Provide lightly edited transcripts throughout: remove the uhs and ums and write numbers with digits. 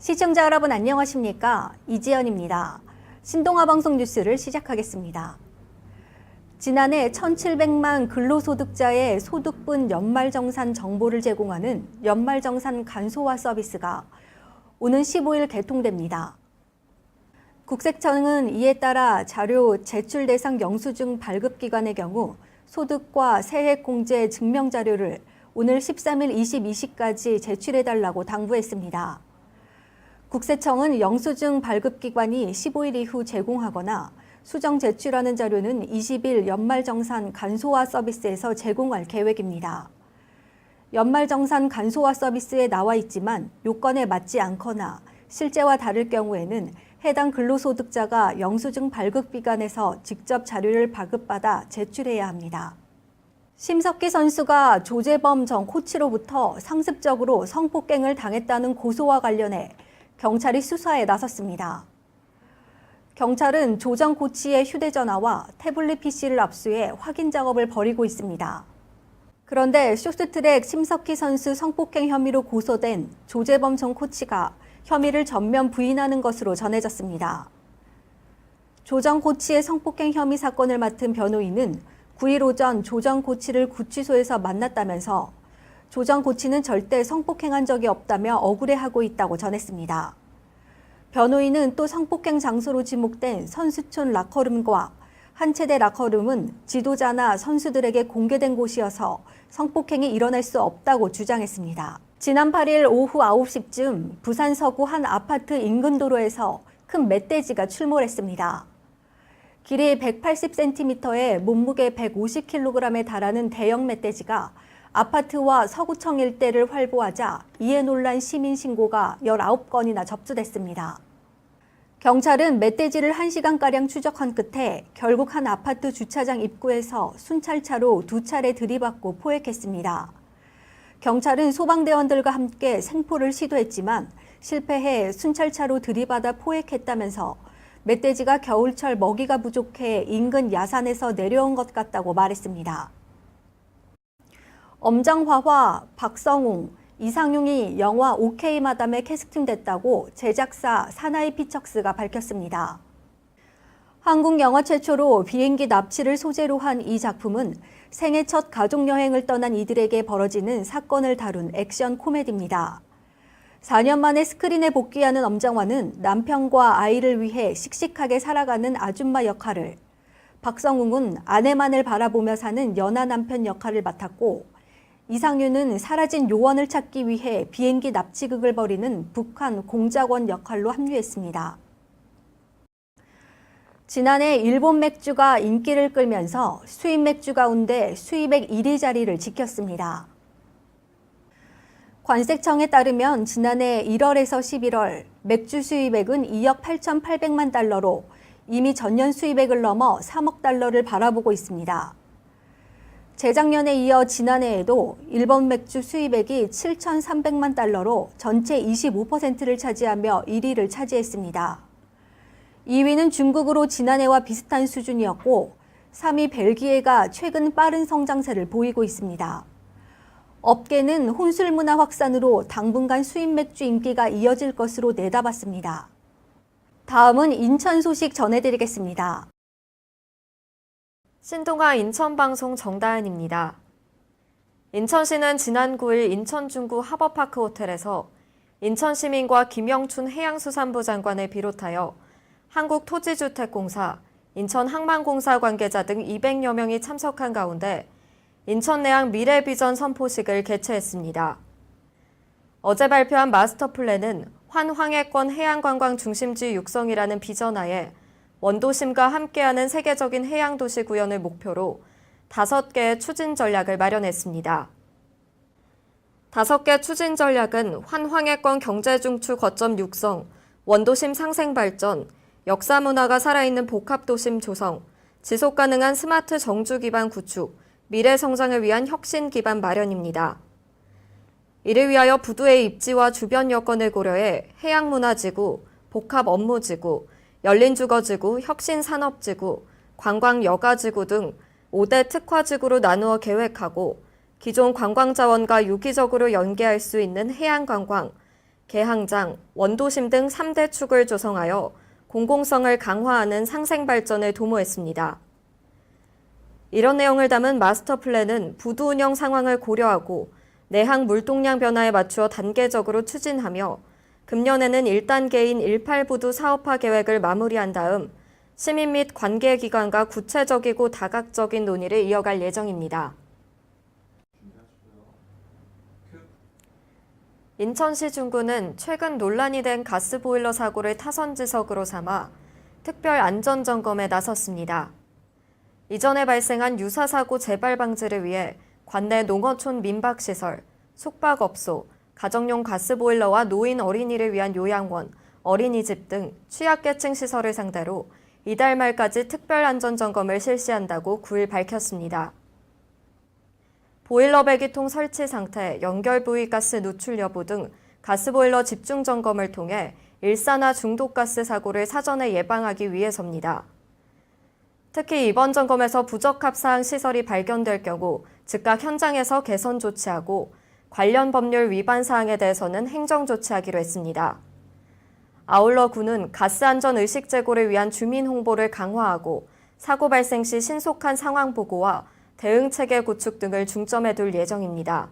시청자 여러분 안녕하십니까? 이지연입니다. 신동아 방송 뉴스를 시작하겠습니다. 지난해 1,700만 근로소득자의 소득분 연말정산 정보를 제공하는 연말정산 간소화 서비스가 오는 15일 개통됩니다. 국세청은 이에 따라 자료 제출 대상 영수증 발급기관의 경우 소득과 세액공제 증명자료를 오늘 13일 22시까지 제출해달라고 당부했습니다. 국세청은 영수증 발급기관이 15일 이후 제공하거나 수정 제출하는 자료는 20일 연말정산 간소화 서비스에서 제공할 계획입니다. 연말정산 간소화 서비스에 나와 있지만 요건에 맞지 않거나 실제와 다를 경우에는 해당 근로소득자가 영수증 발급기관에서 직접 자료를 발급받아 제출해야 합니다. 심석희 선수가 조재범 전 코치로부터 상습적으로 성폭행을 당했다는 고소와 관련해 경찰이 수사에 나섰습니다. 경찰은 조 전 코치의 휴대전화와 태블릿 PC를 압수해 확인 작업을 벌이고 있습니다. 그런데 쇼트트랙 심석희 선수 성폭행 혐의로 고소된 조재범 전 코치가 혐의를 전면 부인하는 것으로 전해졌습니다. 조 전 코치의 성폭행 혐의 사건을 맡은 변호인은 9일 오전 조 전 코치를 구치소에서 만났다면서 조 전 코치는 절대 성폭행한 적이 없다며 억울해하고 있다고 전했습니다. 변호인은 또 성폭행 장소로 지목된 선수촌 라커룸과 한 채대 라커룸은 지도자나 선수들에게 공개된 곳이어서 성폭행이 일어날 수 없다고 주장했습니다. 지난 8일 오후 9시쯤 부산 서구 한 아파트 인근 도로에서 큰 멧돼지가 출몰했습니다. 길이 180cm에 몸무게 150kg에 달하는 대형 멧돼지가 아파트와 서구청 일대를 활보하자 이에 놀란 시민 신고가 19건이나 접수됐습니다. 경찰은 멧돼지를 1시간가량 추적한 끝에 결국 한 아파트 주차장 입구에서 순찰차로 2차례 들이받고 포획했습니다. 경찰은 소방대원들과 함께 생포를 시도했지만 실패해 순찰차로 들이받아 포획했다면서 멧돼지가 겨울철 먹이가 부족해 인근 야산에서 내려온 것 같다고 말했습니다. 엄정화와 박성웅, 이상용이 영화 오케이 마담에 캐스팅됐다고 제작사 사나이 피처스가 밝혔습니다. 한국 영화 최초로 비행기 납치를 소재로 한 이 작품은 생애 첫 가족여행을 떠난 이들에게 벌어지는 사건을 다룬 액션 코미디입니다. 4년 만에 스크린에 복귀하는 엄정화는 남편과 아이를 위해 씩씩하게 살아가는 아줌마 역할을, 박성웅은 아내만을 바라보며 사는 연하 남편 역할을 맡았고, 이상윤은 사라진 요원을 찾기 위해 비행기 납치극을 벌이는 북한 공작원 역할로 합류했습니다. 지난해 일본 맥주가 인기를 끌면서 수입 맥주 가운데 수입액 1위 자리를 지켰습니다. 관세청에 따르면 지난해 1월에서 11월 맥주 수입액은 2억 8,800만 달러로 이미 전년 수입액을 넘어 3억 달러를 바라보고 있습니다. 재작년에 이어 지난해에도 일본 맥주 수입액이 7,300만 달러로 전체 25%를 차지하며 1위를 차지했습니다. 2위는 중국으로 지난해와 비슷한 수준이었고 3위 벨기에가 최근 빠른 성장세를 보이고 있습니다. 업계는 혼술 문화 확산으로 당분간 수입 맥주 인기가 이어질 것으로 내다봤습니다. 다음은 인천 소식 전해드리겠습니다. 신동아 인천방송 정다은입니다. 인천시는 지난 9일 인천 중구 하버파크 호텔에서 인천시민과 김영춘 해양수산부 장관을 비롯하여 한국토지주택공사, 인천항만공사 관계자 등 200여 명이 참석한 가운데 인천내항 미래비전 선포식을 개최했습니다. 어제 발표한 마스터플랜은 환황해권 해양관광 중심지 육성이라는 비전하에 원도심과 함께하는 세계적인 해양도시 구현을 목표로 5개의 추진 전략을 마련했습니다. 5개 추진 전략은 환황해권 경제중추 거점 육성, 원도심 상생 발전, 역사 문화가 살아있는 복합도심 조성, 지속가능한 스마트 정주 기반 구축, 미래 성장을 위한 혁신 기반 마련입니다. 이를 위하여 부두의 입지와 주변 여건을 고려해 해양문화지구, 복합업무지구, 열린주거지구, 혁신산업지구, 관광여가지구 등 5대 특화지구로 나누어 계획하고 기존 관광자원과 유기적으로 연계할 수 있는 해양관광, 개항장, 원도심 등 3대 축을 조성하여 공공성을 강화하는 상생발전을 도모했습니다. 이런 내용을 담은 마스터 플랜은 부두 운영 상황을 고려하고 내항 물동량 변화에 맞추어 단계적으로 추진하며 금년에는 1단계인 18부두 사업화 계획을 마무리한 다음 시민 및 관계기관과 구체적이고 다각적인 논의를 이어갈 예정입니다. 인천시 중구는 최근 논란이 된 가스보일러 사고를 타선지석으로 삼아 특별 안전점검에 나섰습니다. 이전에 발생한 유사사고 재발 방지를 위해 관내 농어촌 민박시설, 숙박업소, 가정용 가스보일러와 노인 어린이를 위한 요양원, 어린이집 등 취약계층 시설을 상대로 이달 말까지 특별 안전점검을 실시한다고 9일 밝혔습니다. 보일러 배기통 설치 상태, 연결 부위 가스 누출 여부 등 가스보일러 집중 점검을 통해 일산화 중독가스 사고를 사전에 예방하기 위해서입니다. 특히 이번 점검에서 부적합 사항 시설이 발견될 경우 즉각 현장에서 개선 조치하고 관련 법률 위반 사항에 대해서는 행정 조치하기로 했습니다. 아울러 군은 가스안전 의식 제고를 위한 주민 홍보를 강화하고 사고 발생 시 신속한 상황 보고와 대응체계 구축 등을 중점에 둘 예정입니다.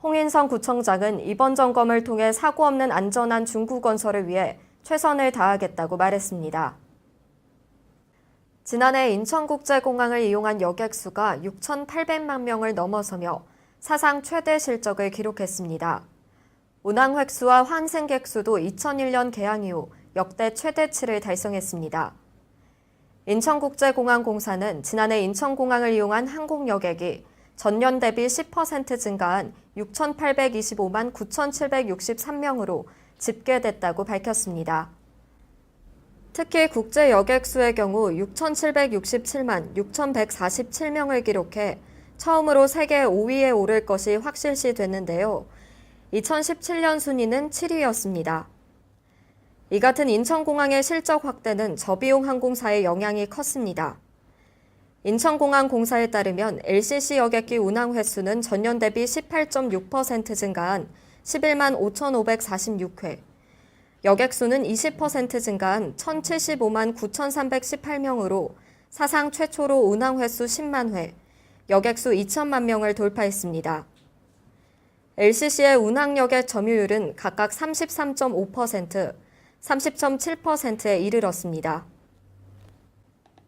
홍인성 구청장은 이번 점검을 통해 사고 없는 안전한 중구 건설을 위해 최선을 다하겠다고 말했습니다. 지난해 인천국제공항을 이용한 여객 수가 6,800만 명을 넘어서며 사상 최대 실적을 기록했습니다. 운항 획수와 환승객 수도 2001년 개항 이후 역대 최대치를 달성했습니다. 인천국제공항공사는 지난해 인천공항을 이용한 항공 여객이 전년 대비 10% 증가한 6,825만 9,763명으로 집계됐다고 밝혔습니다. 특히 국제 여객 수의 경우 6,767만 6,147명을 기록해 처음으로 세계 5위에 오를 것이 확실시 됐는데요. 2017년 순위는 7위였습니다. 이 같은 인천공항의 실적 확대는 저비용 항공사의 영향이 컸습니다. 인천공항공사에 따르면 LCC 여객기 운항 횟수는 전년 대비 18.6% 증가한 11만 5,546회, 여객수는 20% 증가한 1,075만 9,318명으로 사상 최초로 운항 횟수 10만 회, 여객수 2천만 명을 돌파했습니다. LCC의 운항여객 점유율은 각각 33.5%, 30.7%에 이르렀습니다.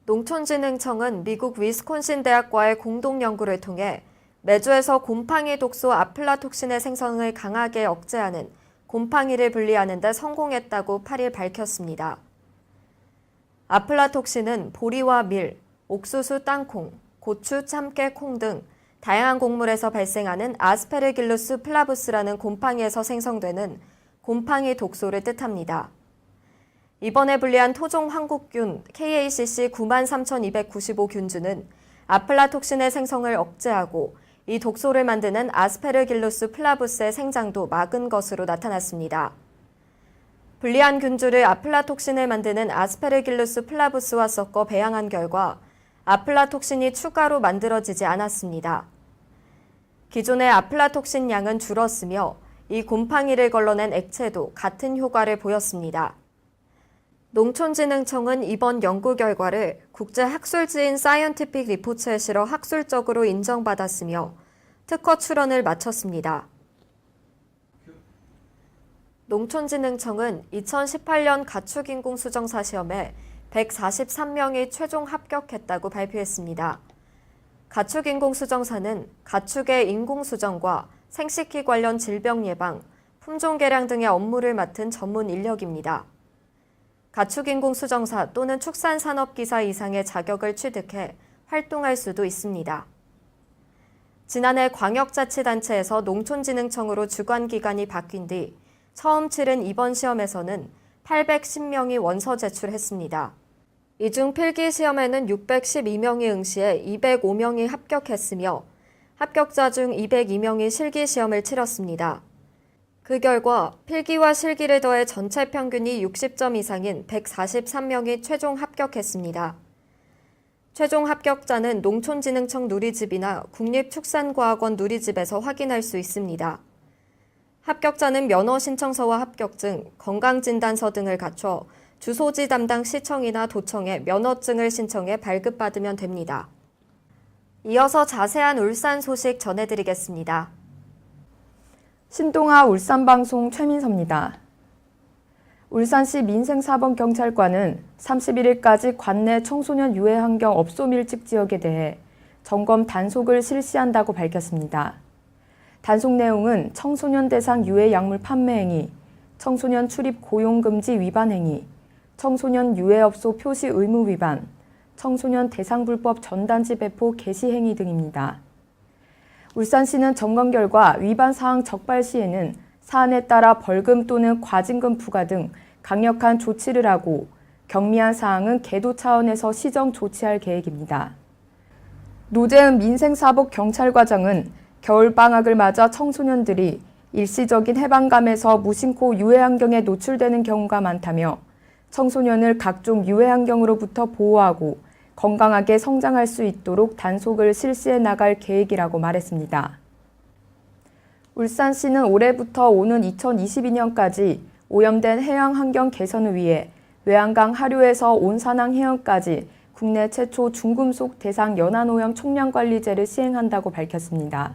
농촌진흥청은 미국 위스콘신 대학과의 공동 연구를 통해 메주에서 곰팡이 독소 아플라톡신의 생성을 강하게 억제하는 곰팡이를 분리하는 데 성공했다고 8일 밝혔습니다. 아플라톡신은 보리와 밀, 옥수수 땅콩, 고추, 참깨, 콩 등 다양한 곡물에서 발생하는 아스페르길루스 플라부스라는 곰팡이에서 생성되는 곰팡이 독소를 뜻합니다. 이번에 분리한 토종 황국균 KACC 93,295균주는 아플라톡신의 생성을 억제하고 이 독소를 만드는 아스페르길루스 플라부스의 생장도 막은 것으로 나타났습니다. 분리한 균주를 아플라톡신을 만드는 아스페르길루스 플라부스와 섞어 배양한 결과 아플라톡신이 추가로 만들어지지 않았습니다. 기존의 아플라톡신 양은 줄었으며 이 곰팡이를 걸러낸 액체도 같은 효과를 보였습니다. 농촌진흥청은 이번 연구 결과를 국제학술지인 사이언티픽 리포츠에 실어 학술적으로 인정받았으며 특허 출원을 마쳤습니다. 농촌진흥청은 2018년 가축인공수정사 시험에 143명이 최종 합격했다고 발표했습니다. 가축인공수정사는 가축의 인공수정과 생식기 관련 질병 예방, 품종 개량 등의 업무를 맡은 전문 인력입니다. 가축인공수정사 또는 축산산업기사 이상의 자격을 취득해 활동할 수도 있습니다. 지난해 광역자치단체에서 농촌진흥청으로 주관기관이 바뀐 뒤 처음 치른 이번 시험에서는 810명이 원서 제출했습니다. 이 중 필기시험에는 612명이 응시해 205명이 합격했으며 합격자 중 202명이 실기시험을 치렀습니다. 그 결과 필기와 실기를 더해 전체 평균이 60점 이상인 143명이 최종 합격했습니다. 최종 합격자는 농촌진흥청 누리집이나 국립축산과학원 누리집에서 확인할 수 있습니다. 합격자는 면허 신청서와 합격증, 건강진단서 등을 갖춰 주소지 담당 시청이나 도청에 면허증을 신청해 발급받으면 됩니다. 이어서 자세한 울산 소식 전해드리겠습니다. 신동아 울산방송 최민서입니다. 울산시 민생사범경찰관은 31일까지 관내 청소년 유해 환경 업소 밀집 지역에 대해 점검 단속을 실시한다고 밝혔습니다. 단속 내용은 청소년 대상 유해 약물 판매 행위, 청소년 출입 고용 금지 위반 행위, 청소년 유해업소 표시 의무 위반, 청소년 대상 불법 전단지 배포 게시 행위 등입니다. 울산시는 점검 결과 위반 사항 적발 시에는 사안에 따라 벌금 또는 과징금 부과 등 강력한 조치를 하고 경미한 사항은 계도 차원에서 시정 조치할 계획입니다. 노재은 민생사법경찰과장은 겨울방학을 맞아 청소년들이 일시적인 해방감에서 무심코 유해 환경에 노출되는 경우가 많다며 청소년을 각종 유해 환경으로부터 보호하고 건강하게 성장할 수 있도록 단속을 실시해 나갈 계획이라고 말했습니다. 울산시는 올해부터 오는 2022년까지 오염된 해양 환경 개선을 위해 외양강 하류에서 온산항 해역까지 국내 최초 중금속 대상 연안오염 총량관리제를 시행한다고 밝혔습니다.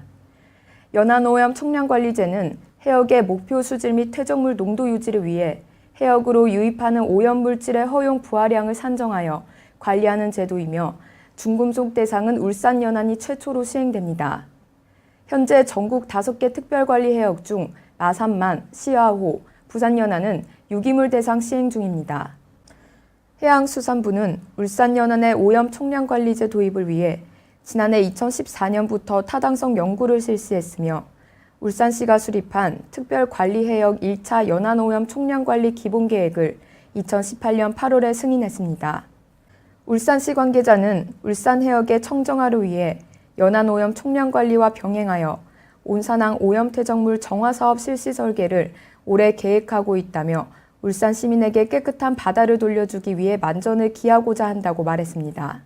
연안오염 총량관리제는 해역의 목표 수질 및 퇴적물 농도 유지를 위해 해역으로 유입하는 오염물질의 허용 부하량을 산정하여 관리하는 제도이며 중금속 대상은 울산 연안이 최초로 시행됩니다. 현재 전국 5개 특별관리 해역 중 마산만, 시화호, 부산 연안은 유기물 대상 시행 중입니다. 해양수산부는 울산 연안의 오염 총량관리제 도입을 위해 지난해 2014년부터 타당성 연구를 실시했으며 울산시가 수립한 특별관리해역 1차 연안오염 총량관리 기본계획을 2018년 8월에 승인했습니다. 울산시 관계자는 울산해역의 청정화를 위해 연안오염 총량관리와 병행하여 온산항 오염퇴적물 정화사업 실시 설계를 올해 계획하고 있다며 울산 시민에게 깨끗한 바다를 돌려주기 위해 만전을 기하고자 한다고 말했습니다.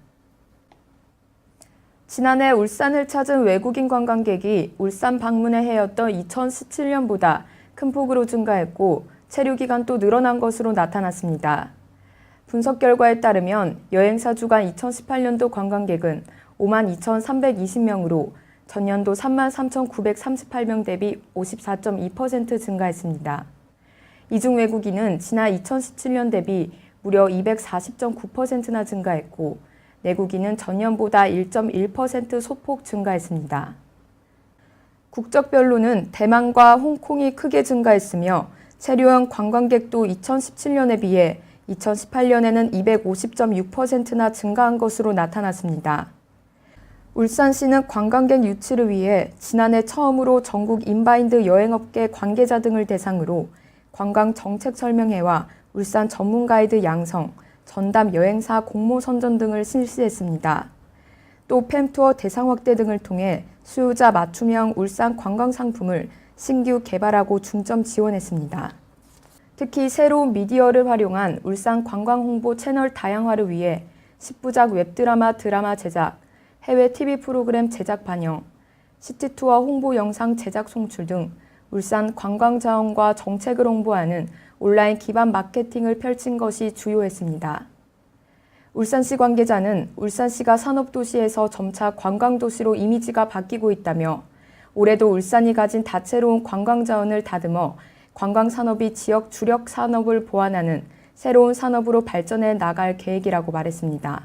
지난해 울산을 찾은 외국인 관광객이 울산 방문에 해였던 2017년보다 큰 폭으로 증가했고 체류 기간도 늘어난 것으로 나타났습니다. 분석 결과에 따르면 여행사 주간 2018년도 관광객은 52,320명으로 전년도 33,938명 대비 54.2% 증가했습니다. 이중 외국인은 지난 2017년 대비 무려 240.9%나 증가했고 내국인은 전년보다 1.1% 소폭 증가했습니다. 국적별로는 대만과 홍콩이 크게 증가했으며 체류한 관광객도 2017년에 비해 2018년에는 250.6%나 증가한 것으로 나타났습니다. 울산시는 관광객 유치를 위해 지난해 처음으로 전국 인바인드 여행업계 관계자 등을 대상으로 관광정책 설명회와 울산 전문 가이드 양성, 전담 여행사 공모 선전 등을 실시했습니다. 또 팸투어 대상 확대 등을 통해 수요자 맞춤형 울산 관광 상품을 신규 개발하고 중점 지원했습니다. 특히 새로운 미디어를 활용한 울산 관광 홍보 채널 다양화를 위해 10부작 웹드라마 드라마 제작, 해외 TV 프로그램 제작 반영, 시티투어 홍보 영상 제작 송출 등 울산 관광 자원과 정책을 홍보하는 온라인 기반 마케팅을 펼친 것이 주요했습니다. 울산시 관계자는 울산시가 산업도시에서 점차 관광도시로 이미지가 바뀌고 있다며 올해도 울산이 가진 다채로운 관광 자원을 다듬어 관광산업이 지역 주력 산업을 보완하는 새로운 산업으로 발전해 나갈 계획이라고 말했습니다.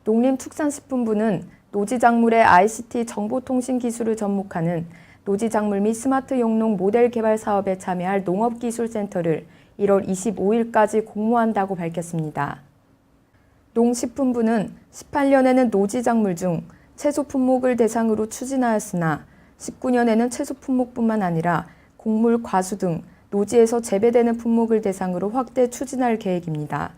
농림축산식품부는 노지작물의 ICT 정보통신 기술을 접목하는 노지작물 및 스마트 용농 모델 개발 사업에 참여할 농업기술센터를 1월 25일까지 공모한다고 밝혔습니다. 농식품부는 18년에는 노지작물 중 채소 품목을 대상으로 추진하였으나 19년에는 채소 품목뿐만 아니라 곡물, 과수 등 노지에서 재배되는 품목을 대상으로 확대 추진할 계획입니다.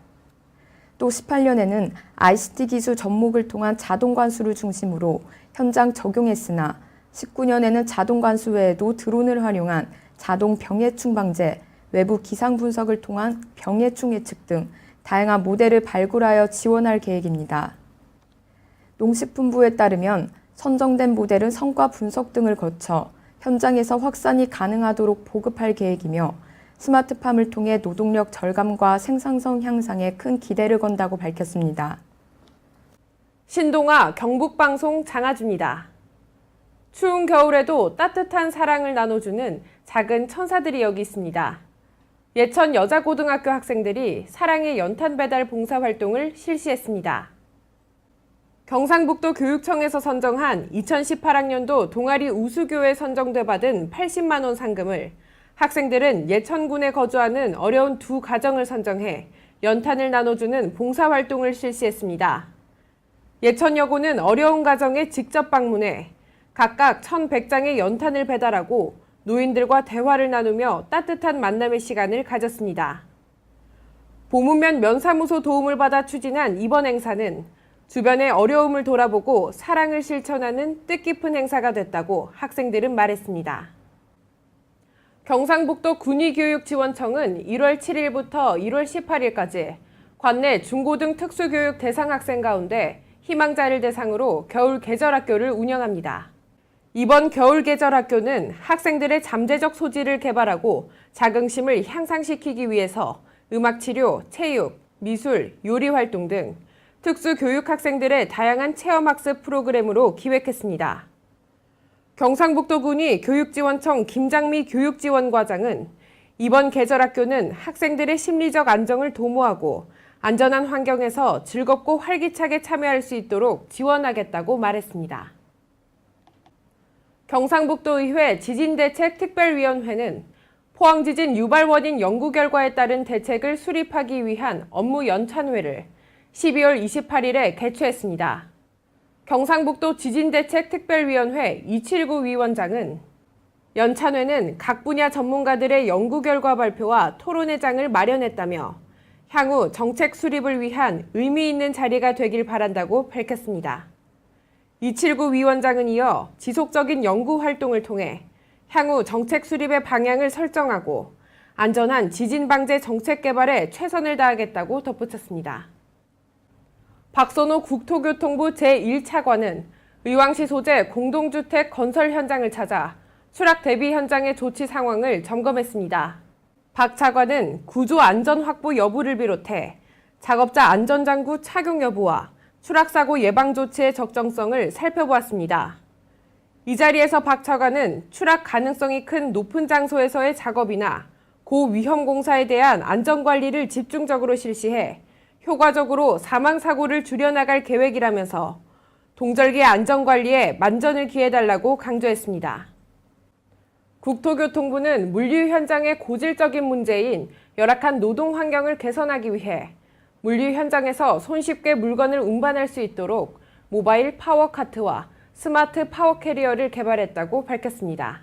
또 18년에는 ICT 기술 접목을 통한 자동 관수를 중심으로 현장 적용했으나 19년에는 자동 관수 외에도 드론을 활용한 자동 병해충 방제, 외부 기상 분석을 통한 병해충 예측 등 다양한 모델을 발굴하여 지원할 계획입니다. 농식품부에 따르면 선정된 모델은 성과 분석 등을 거쳐 현장에서 확산이 가능하도록 보급할 계획이며 스마트팜을 통해 노동력 절감과 생산성 향상에 큰 기대를 건다고 밝혔습니다. 신동아 경북방송 장아주입니다. 추운 겨울에도 따뜻한 사랑을 나눠주는 작은 천사들이 여기 있습니다. 예천 여자고등학교 학생들이 사랑의 연탄 배달 봉사활동을 실시했습니다. 경상북도 교육청에서 선정한 2018학년도 동아리 우수교에 선정돼 받은 80만 원 상금을 학생들은 예천군에 거주하는 어려운 두 가정을 선정해 연탄을 나눠주는 봉사활동을 실시했습니다. 예천여고는 어려운 가정에 직접 방문해 각각 1,100장의 연탄을 배달하고 노인들과 대화를 나누며 따뜻한 만남의 시간을 가졌습니다. 보문면 면사무소 도움을 받아 추진한 이번 행사는 주변의 어려움을 돌아보고 사랑을 실천하는 뜻깊은 행사가 됐다고 학생들은 말했습니다. 경상북도 군의교육지원청은 1월 7일부터 1월 18일까지 관내 중고등 특수교육 대상 학생 가운데 희망자를 대상으로 겨울 계절학교를 운영합니다. 이번 겨울 계절학교는 학생들의 잠재적 소질을 개발하고 자긍심을 향상시키기 위해서 음악치료, 체육, 미술, 요리 활동 등 특수교육 학생들의 다양한 체험학습 프로그램으로 기획했습니다. 경상북도군의 교육지원청 김장미 교육지원과장은 이번 계절학교는 학생들의 심리적 안정을 도모하고 안전한 환경에서 즐겁고 활기차게 참여할 수 있도록 지원하겠다고 말했습니다. 경상북도의회 지진대책특별위원회는 포항지진 유발 원인 연구 결과에 따른 대책을 수립하기 위한 업무 연찬회를 12월 28일에 개최했습니다. 경상북도 지진대책특별위원회 279 위원장은 연찬회는 각 분야 전문가들의 연구 결과 발표와 토론회 장을 마련했다며 향후 정책 수립을 위한 의미 있는 자리가 되길 바란다고 밝혔습니다. 279 위원장은 이어 지속적인 연구 활동을 통해 향후 정책 수립의 방향을 설정하고 안전한 지진 방제 정책 개발에 최선을 다하겠다고 덧붙였습니다. 박선호 국토교통부 제1차관은 의왕시 소재 공동주택 건설 현장을 찾아 추락 대비 현장의 조치 상황을 점검했습니다. 박 차관은 구조 안전 확보 여부를 비롯해 작업자 안전장구 착용 여부와 추락사고 예방 조치의 적정성을 살펴보았습니다. 이 자리에서 박 차관은 추락 가능성이 큰 높은 장소에서의 작업이나 고위험 공사에 대한 안전관리를 집중적으로 실시해 효과적으로 사망사고를 줄여나갈 계획이라면서 동절기 안전관리에 만전을 기해달라고 강조했습니다. 국토교통부는 물류 현장의 고질적인 문제인 열악한 노동 환경을 개선하기 위해 물류 현장에서 손쉽게 물건을 운반할 수 있도록 모바일 파워카트와 스마트 파워캐리어를 개발했다고 밝혔습니다.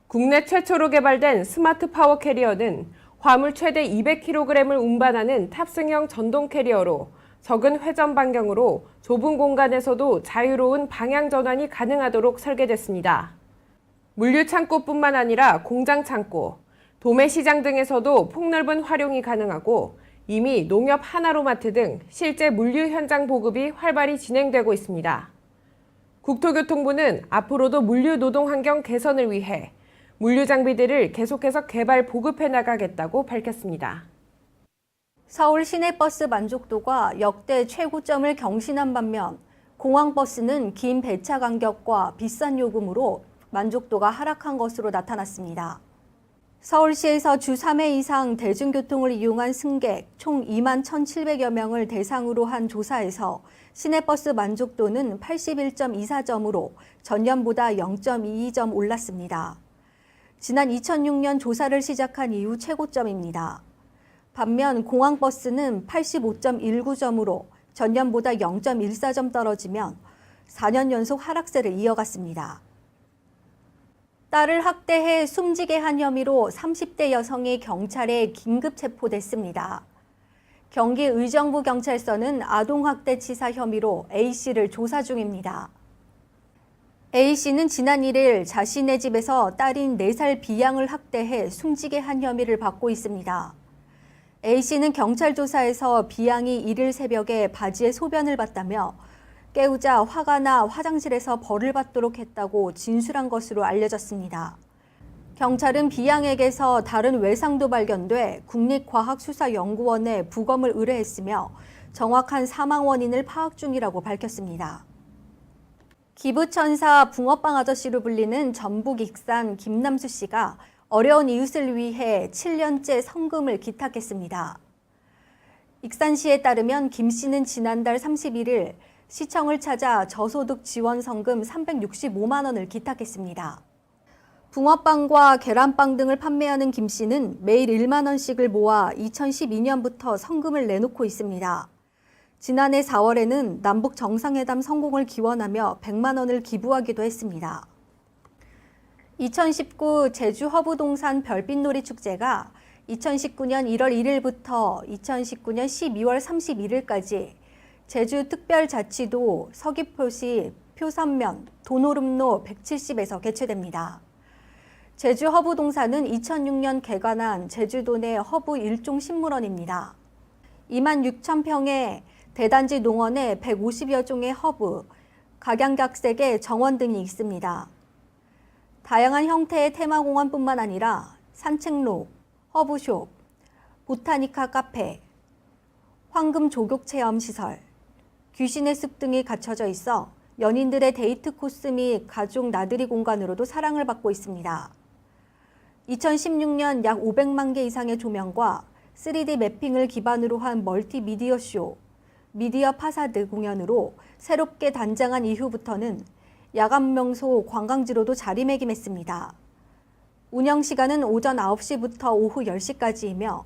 국내 최초로 개발된 스마트 파워캐리어는 화물 최대 200kg을 운반하는 탑승형 전동 캐리어로 적은 회전 반경으로 좁은 공간에서도 자유로운 방향 전환이 가능하도록 설계됐습니다. 물류 창고뿐만 아니라 공장 창고, 도매 시장 등에서도 폭넓은 활용이 가능하고 이미 농협 하나로마트 등 실제 물류 현장 보급이 활발히 진행되고 있습니다. 국토교통부는 앞으로도 물류 노동 환경 개선을 위해 물류 장비들을 계속해서 개발 보급해 나가겠다고 밝혔습니다. 서울 시내버스 만족도가 역대 최고점을 경신한 반면 공항버스는 긴 배차 간격과 비싼 요금으로 만족도가 하락한 것으로 나타났습니다. 서울시에서 주 3회 이상 대중교통을 이용한 승객 총 2만 1,700여 명을 대상으로 한 조사에서 시내버스 만족도는 81.24점으로 전년보다 0.22점 올랐습니다. 지난 2006년 조사를 시작한 이후 최고점입니다. 반면 공항버스는 85.19점으로 전년보다 0.14점 떨어지면 4년 연속 하락세를 이어갔습니다. 딸을 학대해 숨지게 한 혐의로 30대 여성이 경찰에 긴급 체포됐습니다. 경기 의정부경찰서는 아동학대치사 혐의로 A씨를 조사 중입니다. A씨는 지난 1일 자신의 집에서 딸인 4살 B양을 학대해 숨지게 한 혐의를 받고 있습니다. A씨는 경찰 조사에서 B양이 1일 새벽에 바지에 소변을 봤다며 깨우자 화가 나 화장실에서 벌을 받도록 했다고 진술한 것으로 알려졌습니다. 경찰은 B양에게서 다른 외상도 발견돼 국립과학수사연구원에 부검을 의뢰했으며 정확한 사망 원인을 파악 중이라고 밝혔습니다. 기부천사 붕어빵 아저씨로 불리는 전북 익산 김남수 씨가 어려운 이웃을 위해 7년째 성금을 기탁했습니다. 익산시에 따르면 김 씨는 지난달 31일 시청을 찾아 저소득 지원 성금 365만 원을 기탁했습니다. 붕어빵과 계란빵 등을 판매하는 김 씨는 매일 1만 원씩을 모아 2012년부터 성금을 내놓고 있습니다. 지난해 4월에는 남북 정상회담 성공을 기원하며 100만 원을 기부하기도 했습니다. 2019 제주 허브동산 별빛놀이 축제가 2019년 1월 1일부터 2019년 12월 31일까지 제주특별자치도 서귀포시 표선면 도노름로 170에서 개최됩니다. 제주 허브동산은 2006년 개관한 제주도 내 허브 일종 식물원입니다. 2만 6천 평의 대단지 농원에 150여 종의 허브, 각양각색의 정원 등이 있습니다. 다양한 형태의 테마공원뿐만 아니라 산책로, 허브숍, 보타니카 카페, 황금 조격 체험 시설, 귀신의 숲 등이 갖춰져 있어 연인들의 데이트 코스 및 가족 나들이 공간으로도 사랑을 받고 있습니다. 2016년 약 500만 개 이상의 조명과 3D 매핑을 기반으로 한 멀티미디어 쇼, 미디어 파사드 공연으로 새롭게 단장한 이후부터는 야간 명소 관광지로도 자리매김했습니다. 운영 시간은 오전 9시부터 오후 10시까지이며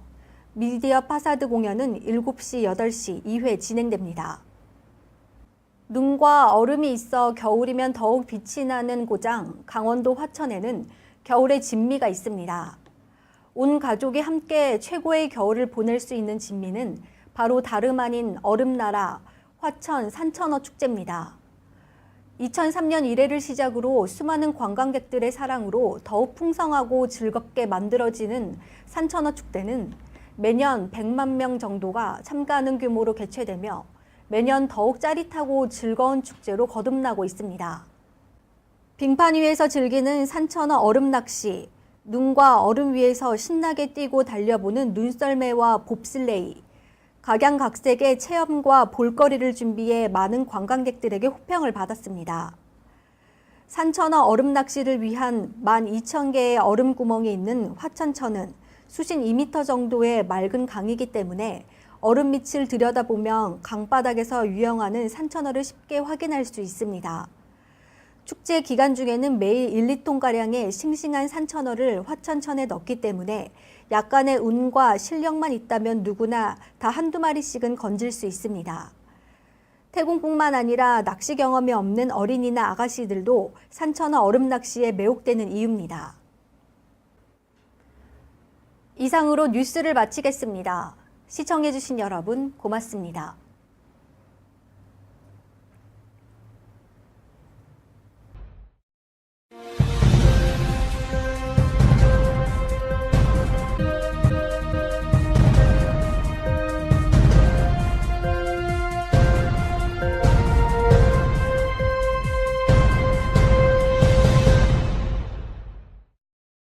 미디어 파사드 공연은 7시, 8시 2회 진행됩니다. 눈과 얼음이 있어 겨울이면 더욱 빛이 나는 고장 강원도 화천에는 겨울의 진미가 있습니다. 온 가족이 함께 최고의 겨울을 보낼 수 있는 진미는 바로 다름 아닌 얼음나라 화천 산천어 축제입니다. 2003년 1회를 시작으로 수많은 관광객들의 사랑으로 더욱 풍성하고 즐겁게 만들어지는 산천어 축제는 매년 100만 명 정도가 참가하는 규모로 개최되며 매년 더욱 짜릿하고 즐거운 축제로 거듭나고 있습니다. 빙판 위에서 즐기는 산천어 얼음 낚시, 눈과 얼음 위에서 신나게 뛰고 달려보는 눈썰매와 봅슬레이, 각양각색의 체험과 볼거리를 준비해 많은 관광객들에게 호평을 받았습니다. 산천어 얼음 낚시를 위한 12,000개의 얼음 구멍이 있는 화천천은 수심 2m 정도의 맑은 강이기 때문에 얼음 밑을 들여다보면 강바닥에서 유영하는 산천어를 쉽게 확인할 수 있습니다. 축제 기간 중에는 매일 1~2톤가량의 싱싱한 산천어를 화천천에 넣기 때문에 약간의 운과 실력만 있다면 누구나 다 한두 마리씩은 건질 수 있습니다. 태국뿐만 아니라 낚시 경험이 없는 어린이나 아가씨들도 산천어 얼음 낚시에 매혹되는 이유입니다. 이상으로 뉴스를 마치겠습니다. 시청해주신 여러분 고맙습니다.